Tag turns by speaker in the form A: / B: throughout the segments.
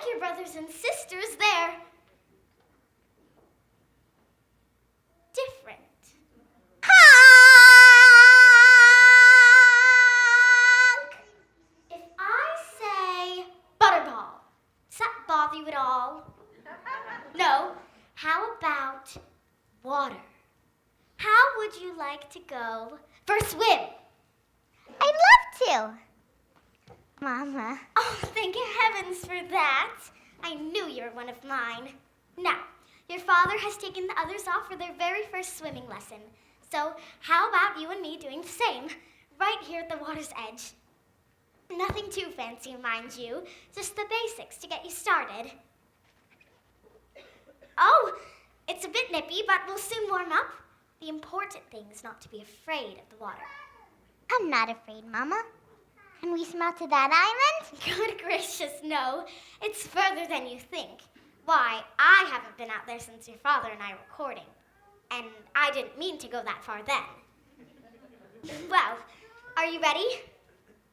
A: like your brothers and sisters, they're different. Honk! If I say butterball, does that bother you at all? No. How about water? How would you like to go for a swim?
B: I'd love to. Mama.
A: Oh, thank heavens for that. I knew you were one of mine. Now, your father has taken the others off for their very first swimming lesson. So how about you and me doing the same, right here at the water's edge? Nothing too fancy, mind you, just the basics to get you started. Oh, it's a bit nippy, but we'll soon warm up. The important thing is not to be afraid of the water.
B: I'm not afraid, Mama. Can we swim out to that island?
A: Good gracious, no. It's further than you think. Why, I haven't been out there since your father and I were courting. And I didn't mean to go that far then. Well, are you ready?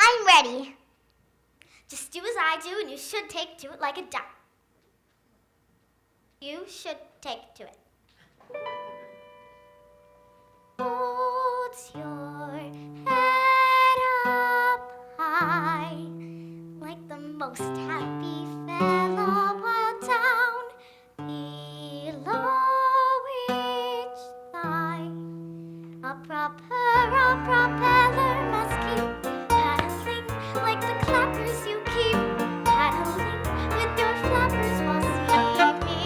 B: I'm ready.
A: Just do as I do, and you should take to it like a duck. You should take to it. Hold your head up high, like the most happy fellow while down below each thigh. A propeller must keep paddling like the clappers you keep paddling with your flappers while sleeping.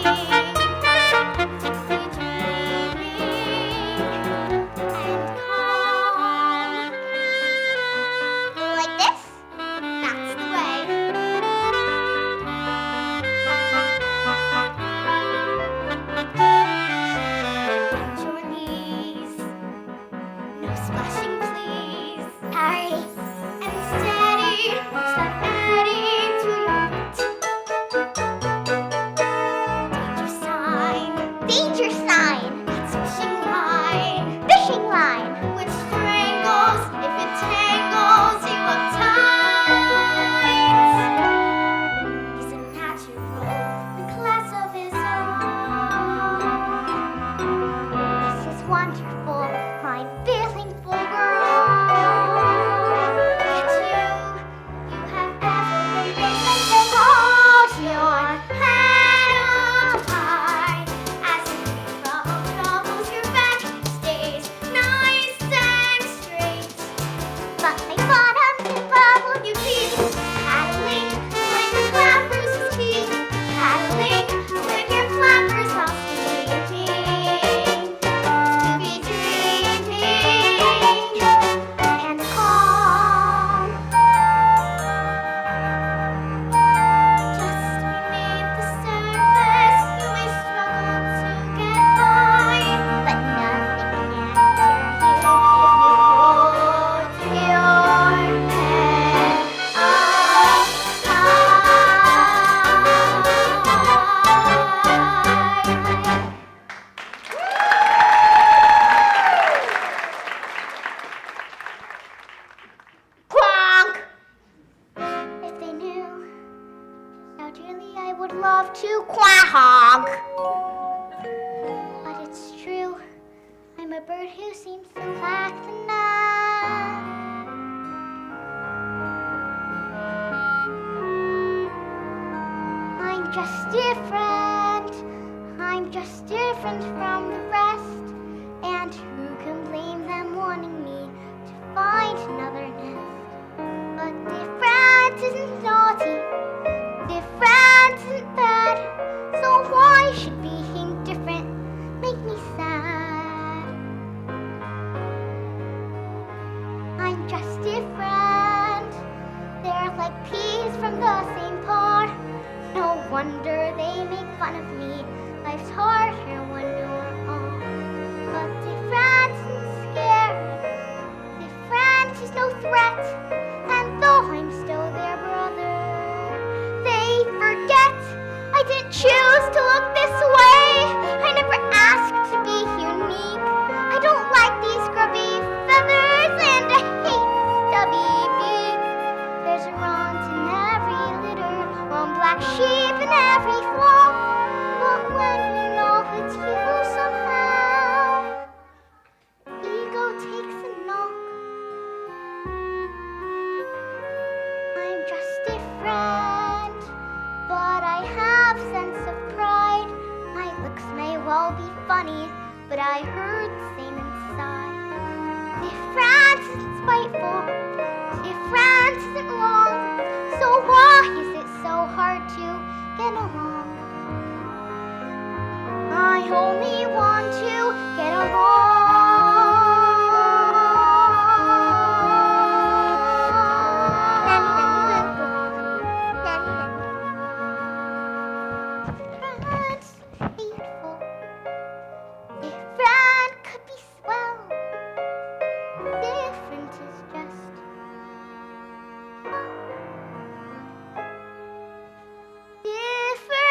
B: Sheep very flaw. But when you know it's you somehow, ego takes a knock. I'm just a friend, but I have sense of pride. My looks may well be funny, but I heard the same inside. Difference isn't spiteful, difference isn't wrong. So why is it so hard to get along? I only want to get along. Difference hateful, different could be swell. Different is just different.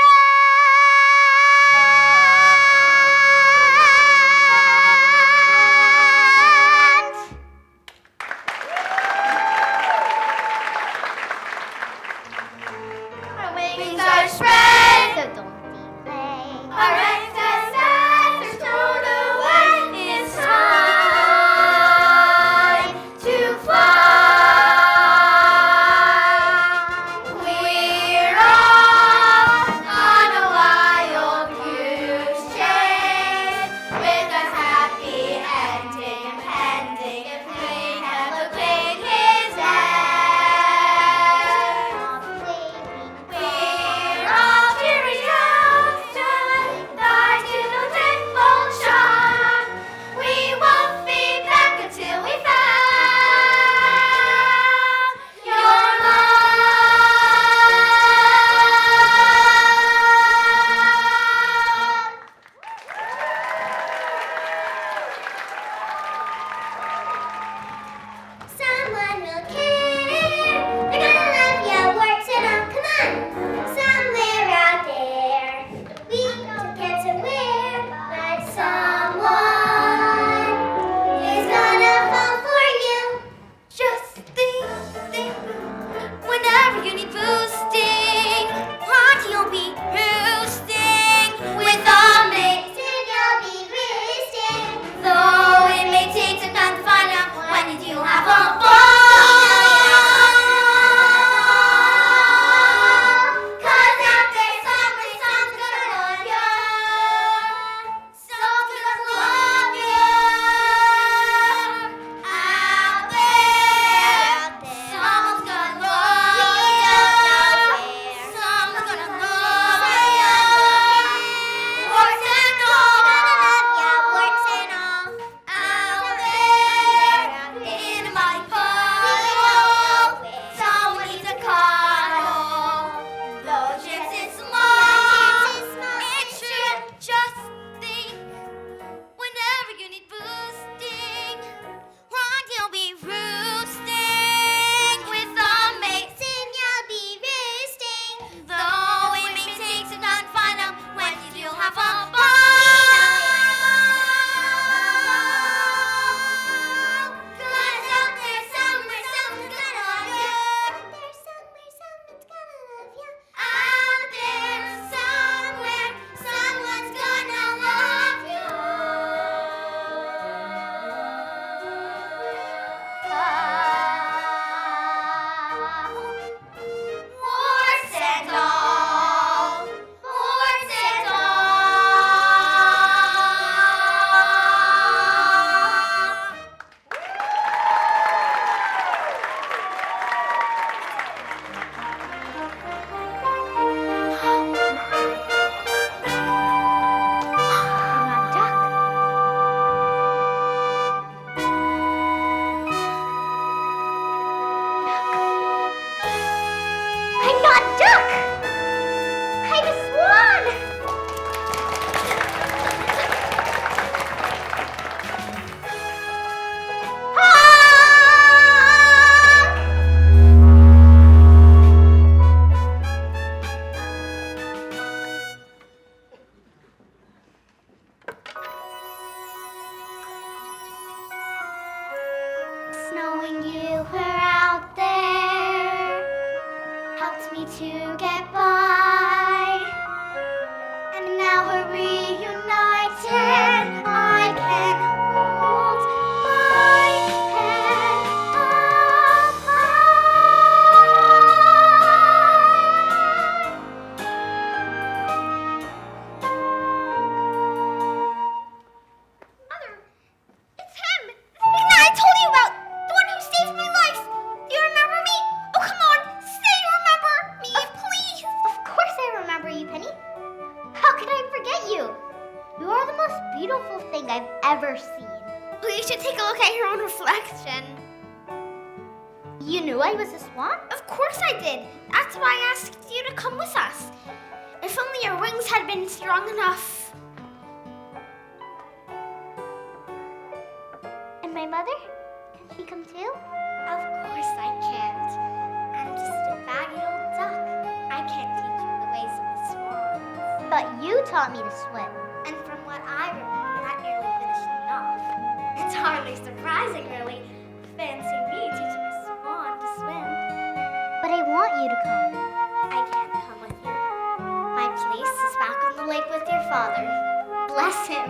B: beautiful thing I've ever seen.
A: Well, you should take a look at your own reflection.
B: You knew I was a swan?
A: Of course I did. That's why I asked you to come with us. If only your wings had been strong enough.
B: And my mother? Can she come too?
A: Of course I can't. I'm just a baggy old duck. I can't teach you the ways of the swans.
B: But you taught me to swim.
A: And from what I remember, that nearly finished me off. It's hardly surprising, really. Fancy me teaching a swan to swim.
B: But I want you to come.
A: I can't come with you. My place is back on the lake with your father. Bless him.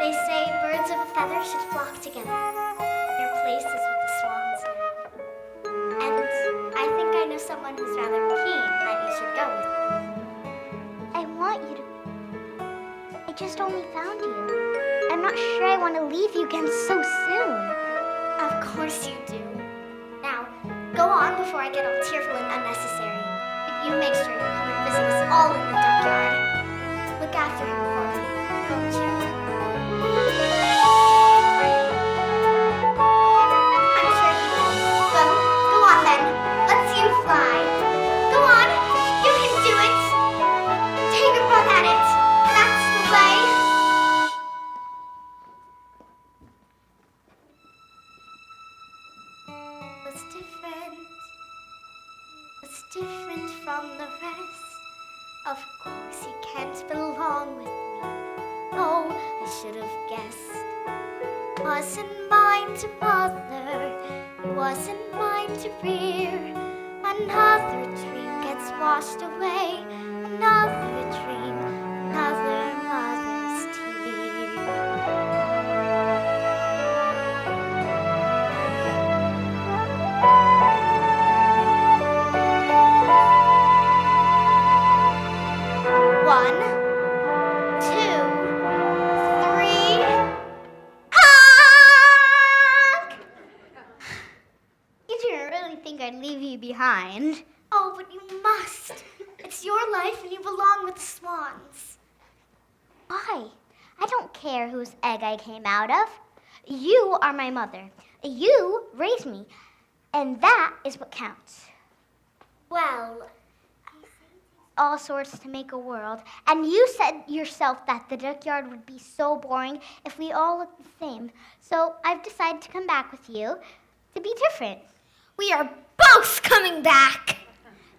A: They say birds of a feather should flock together. Your place is with the swans now. And I think I know someone who's rather keen that you should go with me.
B: I want you to. I just only found you. I'm not sure I want to leave you again so soon.
A: Of course you do. Now, go on before I get all tearful and unnecessary. But you make sure you come and visit us all in the duckyard. Look after him for me, won't you? I'm sure he will. Well, go on then. Let's you fly. Go on. You can do it. Take a run at it. That's the way. What's different from the rest? Of course he can't belong with me. Oh, I should have guessed. Wasn't mine to mother, wasn't mine to rear. Another dream gets washed away, another dream, another mother's tear. One, 2, 3. Honk!
B: You didn't really think I'd leave you behind.
A: Oh, but you must. It's your life and you belong with the swans.
B: Why? I don't care whose egg I came out of. You are my mother. You raised me. And that is what counts.
A: Well,
B: All sorts to make a world. And you said yourself that the duckyard would be so boring if we all looked the same. So I've decided to come back with you to be different.
A: we are both coming back.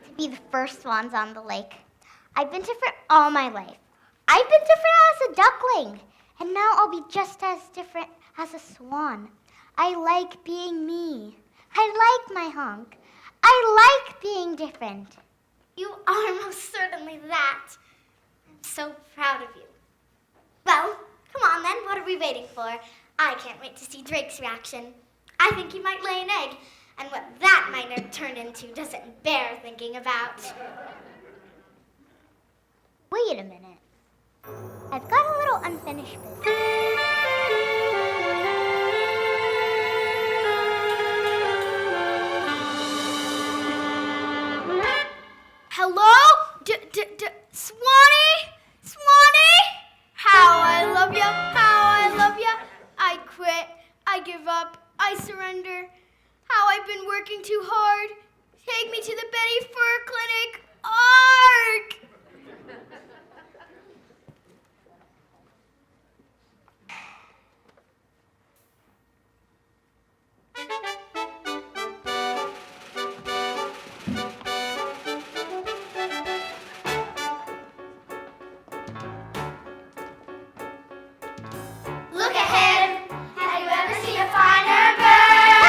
B: To be the first swans on the lake. I've been different all my life. I've been different as a duckling. And now I'll be just as different as a swan. I like being me. I like my honk. I like being different.
A: You are most certainly that. I'm so proud of you. Well, come on then. What are we waiting for? I can't wait to see Drake's reaction. I think he might lay an egg. And what that might turn into doesn't bear thinking about.
B: Wait a minute. I've got a little unfinished business.
A: Hello? Swanee? Swanee? How I love ya, how I love ya. I quit, I give up, I surrender. How I've been working too hard. Take me to the Betty Fur Clinic. Ark! Look ahead. Have you ever seen a finer bird?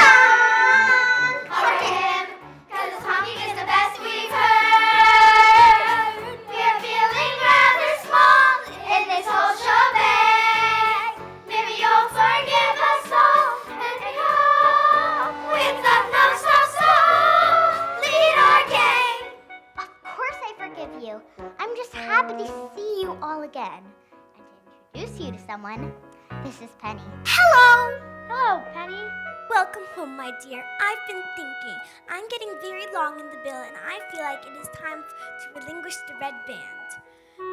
A: Honk! Him, 'cause honking is the best we've heard. We're feeling rather small in this whole shebang. Maybe you'll forgive us all and go with the no stop song. Lead our gang.
B: Of course I forgive you. I'm just happy to see you all again. And to introduce you to someone, this is Penny.
A: Hello.
B: Hello, Penny.
A: Welcome home, my dear. I've been thinking. I'm getting very long in the bill, and I feel like it is time to relinquish the red band.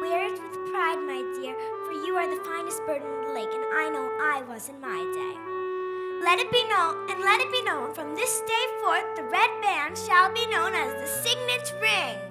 C: Wear it with pride, my dear, for you are the finest bird in the lake, and I know I was in my day. Let it be known, from this day forth, the red band shall be known as the signet ring.